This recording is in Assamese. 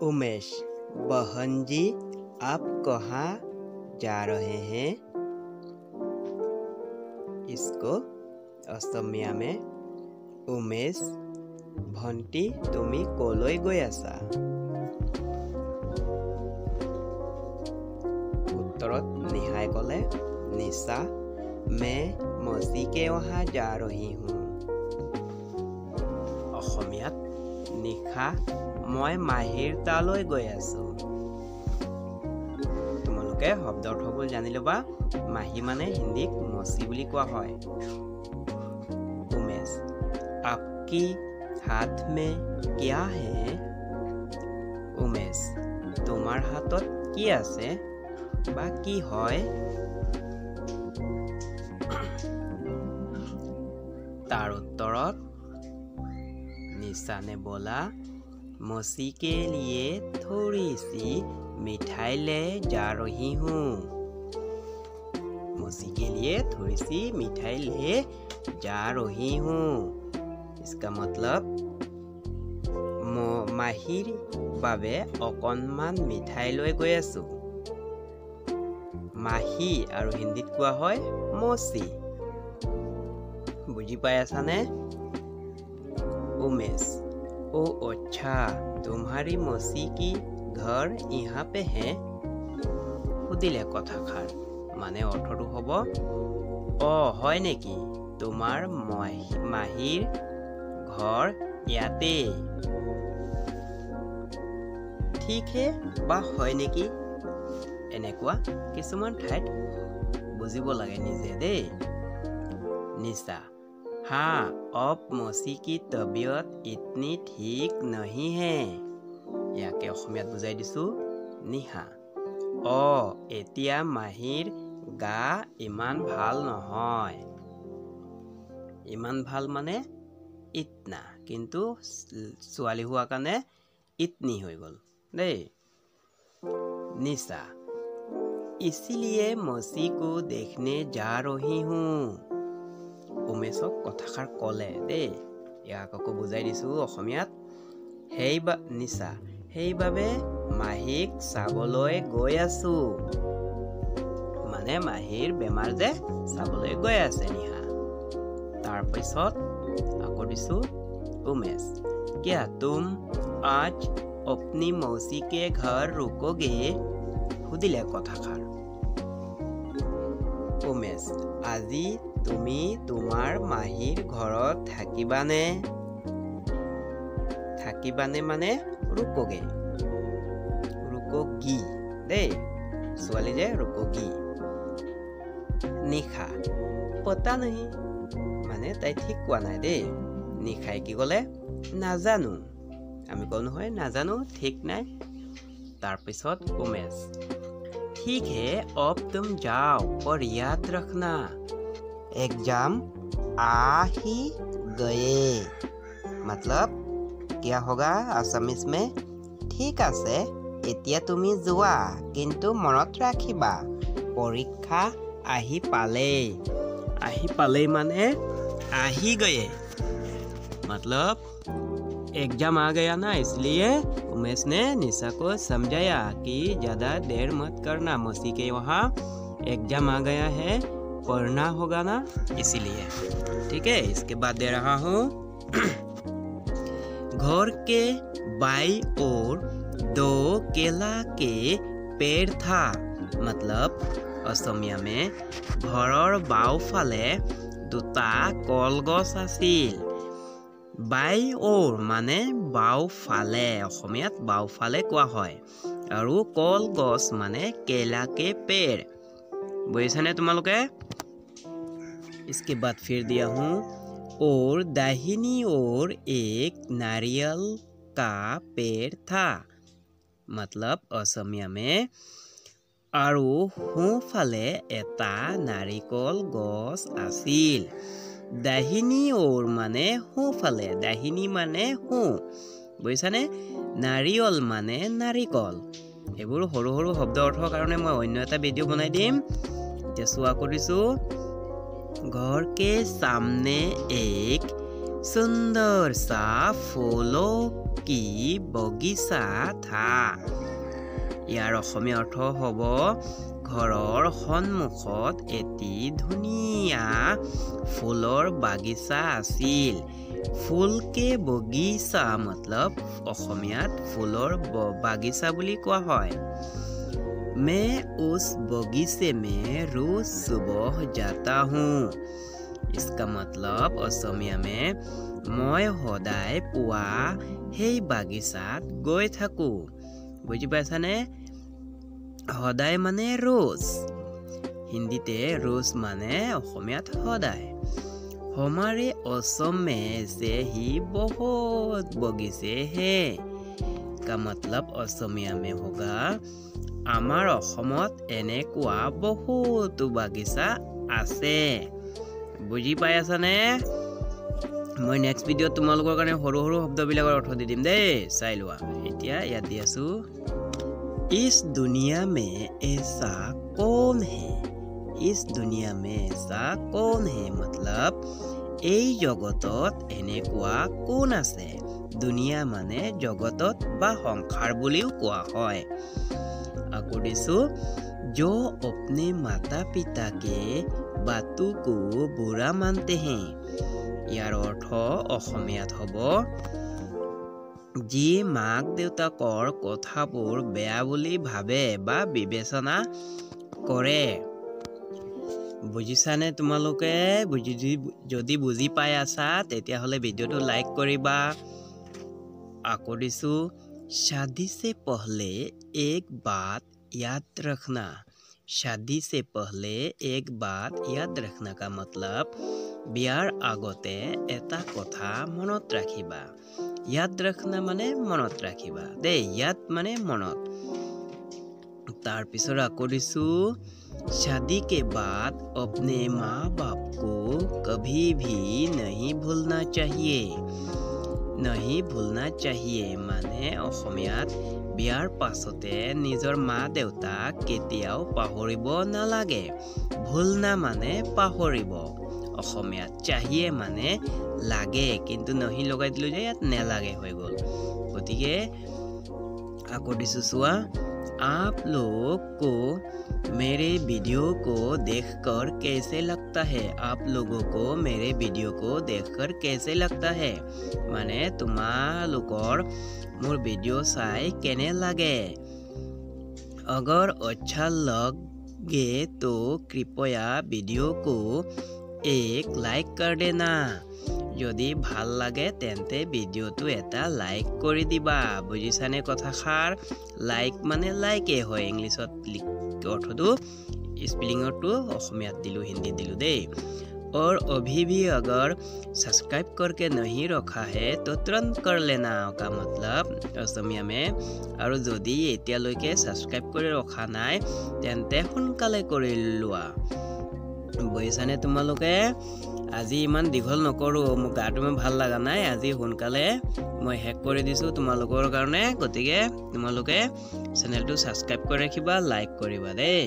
उमेश, बहन जी आप कहाँ जा रहे हैं? इसको असमिया में उमेश भंटी तुमी कলৈ गৈ আছা? उत्तरत निहाय कले निशा मैं मौसी के वहाँ जा रही हूँ। অসমীয়াত নিশা মই মাহীৰ তালৈ গৈ আছো। তোমালোকে শব্দ অৰ্থবোৰ জানি লবা। মাহী মানে হিন্দীত মচি বুলি কোৱা হয়। उमेश, आपकी हाथ में क्या है? उमेश, তোমাৰ হাতত কি আছে বা কি হয়? তাৰ उत्तरत निशा ने बोला मौसी के लिए थोड़ी सी मिठाई ले जा रही हूँ। मौसी के लिए थोड़ी सी मिठाई ले जा रही हूँ। इसका मतलब माहीर বাবে অকণমান মিঠাই লৈ গৈ আছো। মাহী আৰু হিন্দীত কোৱা হয় মৌচি। বুজি পাই আছানে? उमेश, ओ अच्छा तुम्हारी मौसी की घर यहाँ पे है? सुधिले कथाषार माने अर्थটো হ'ব হয় নেকি তোমাৰ মাহীৰ ঘৰ ইয়াতে। ঠিক হে বা হয় নেকি এনেকুৱা কিছুমান ঠাইত বুজিব লাগে নিজে দেই। নিশা, हाँ अब मौसी की तबीयत इतनी ठीक नहीं है। ইয়াকে অসমীয়াত বুজাই দিছো। নিহা, এতিয়া মাহীৰ গা ইমান ভাল নহয়। ইমান ভাল মানে ইতনা, কিন্তু ছোৱালী হোৱা কাৰণে ইতনি হৈ গল দেই। निशा, इसीलिए मौसी को देखने जा रही हूँ। उमेशक कथाषार कले देই। ইয়াক আকৌ বুজাই দিছো অসমীয়াত। নিশা, সেইবাবে মাহীক চাবলৈ গৈ আছো। মানে মাহীৰ বেমাৰ যে চাবলৈ গৈ আছে নিহা। তাৰ পিছত আকৌ দিছো उमेश, क्या तुम आज अपनी मौसी के घर रुकोगे? সুধিলে কথাষাৰ। उमेश, আজি তুমি তোমাৰ মাহীৰ ঘৰত থাকিবানে? থাকিবানে মানে रुकोगे। रुकोगी দেই। ছোৱালী যে रुकोगी। নিশা, पता नहीं মানে তাই ঠিক কোৱা নাই দেই। নিশাই কি ক'লে নাজানো। আমি কওঁ নহয় নাজানো ঠিক নাই। তাৰপিছত उमेश, ठीक है अब तुम जाओ और याद रखना एग्जाम आ ही गए। मतलब क्या होगा आसामीज में ठीक আছে এতিয়া তুমি যোৱা কিন্তু মনত ৰাখিবা পৰীক্ষা আহি পালেই। আহি পালেই মানে আহি गए। मतलब एग्जाम आ गया ना, इसलिए उमेश ने निशा को समझाया कि ज़्यादा देर मत करना, मौसी के वहाँ एग्जाम आ गया है, पढ़ना होगा ना, इसीलिए। ठीक है, इसके बाद दे रहा हूँ घर के बाई ओर 2 केला के पेड़ था। मतलब असमिया में घৰৰ বাওঁফালে 2টা কলগছ আছিল। বাই ওৰ মানে বাওঁফালে, অসমীয়াত বাওঁফালে কোৱা হয়। আৰু কলগছ মানে কেলাকে पेड़। বুজিছানে তোমালোকে? इसके बाद फिर दिया हूँ और दाहिनी ओर एक नारियल का पेड़ था। मतलब असमिया में আৰু সোঁফালে এটা নাৰিকল গছ আছিল। দাহিনী ওৰ মানে সোঁফালে, দাহিনী মানে সোঁ। বুজিছানে? নাৰিয়ল মানে নাৰিকল। এইবোৰ সৰু সৰু শব্দ অৰ্থৰ কাৰণে মই অন্য এটা ভিডিঅ' বনাই দিম। এতিয়া চোৱা কৰিছো। घर के सामने एक सुंदर सा फूलों की बगीचा था ইয়াৰ অসমীয়া অৰ্থ হ'ব ঘৰৰ সন্মুখত এটি ধুনীয়া ফুলৰ বাগিচা আছিল ফুল के बगीचा मतलब অসমীয়াত ফুলৰ বাগিচা বুলি কোৱা হয় मैं उस बगीचे में रोज सुबह जाता हूँ इसका मतलब असमिया में मैं সদায় পুৱা সেই বাগিচাত গৈ থাকো বুজি পাইছানে সদায় মানে रोज হিন্দীতে रोज মানে অসমীয়াত সদায় हमारे असम में से ही बहुत बगीचे हैं का मतलब असमिया में होगा আমাৰ অসমত এনেকুৱা বহুত বাগিচা আছে বুজি পাই আছানে মই নেক্সট ভিডিঅ তোমালোকৰ কাৰণে সৰু সৰু শব্দবিলাকৰ অৰ্থ দি দিম দেই চাই লোৱা এতিয়া ইয়াত দি আছো इस दुनिया में ऐसा कौन है इस दुनिया में ऐसा कौन है मतलब এই জগতত এনেকুৱা কোন আছে দুনিয়া মানে জগতত বা সংসাৰ বুলিও কোৱা হয় আকৌ দিছো जो अपने माता पिता के बातों को बुरा मानते हैं ইয়াৰ অৰ্থ অসমীয়াত হ'ব যি মাক দেউতাকৰ কথাবোৰ বেয়া বুলি ভাবে বা বিবেচনা কৰে বুজিছানে তোমালোকে যদি বুজি পাই আছা তেতিয়া হলে ভিডিওটো লাইক কৰিবা আকৌ দিছো शादी से पहले एक बात याद रखना शादी से पहले एक बात याद रखना का मतलब বিয়াৰ আগতে এটা কথা মনত ৰাখিবা याद रखना মানে মনত ৰাখিবা দেই याद মানে মনত তাৰ পিছত আকৌ দিছো शादी के बाद अपने माँ बाप को कभी भी नहीं भूलना चाहिए মানে অসমীয়াত বিয়াৰ পাছতে নিজৰ মা দেউতাক কেতিয়াও পাহৰিব নালাগে ভুলনা মানে পাহৰিব অসমীয়াত चाहिए মানে লাগে কিন্তু নহি লগাই দিলো যে ইয়াত নেলাগে হৈ গল গতিকে আকৌ দিছো চোৱা आप लोग को मेरे वीडियो को देखकर कैसे लगता है आप लोगों को मेरे वीडियो को देखकर कैसे लगता है माने तुम्हालोकर मोर वीडियो चाइ केने लागे अगर अच्छा लगे तो कृपया वीडियो को एक लाइक कर देना যদি ভাল লাগে তেন্তে ভিডিওটো এটা লাইক কৰি দিবা বুজিছানে কথাখাৰ লাইক মানে লাইকে হয় ইংলিছত অৰ্থটো স্পেলিংটো অসমীয়াত দিলো হিন্দী দিলো দেই और अभी भी अगर सब्सक्राइब करके नहीं रखा है तो तुरंत कर लेना का मतलब असमिया में और যদি এতিয়ালৈকে সাবস্ক্রাইব কৰি ৰখা নাই তেন্তে সোনকালে কৰি লোৱা বুজিছানে তোমালোকে আজি ইমান দীঘল নকৰো মোক গাটো ভাল লাগা নাই আজি সোনকালে মই হেক কৰি দিছো তোমালোকৰ কাৰণে গতিকে তোমালোকে চেনেলটো সাবস্ক্ৰাইব কৰি ৰাখিবা লাইক কৰিবা দেই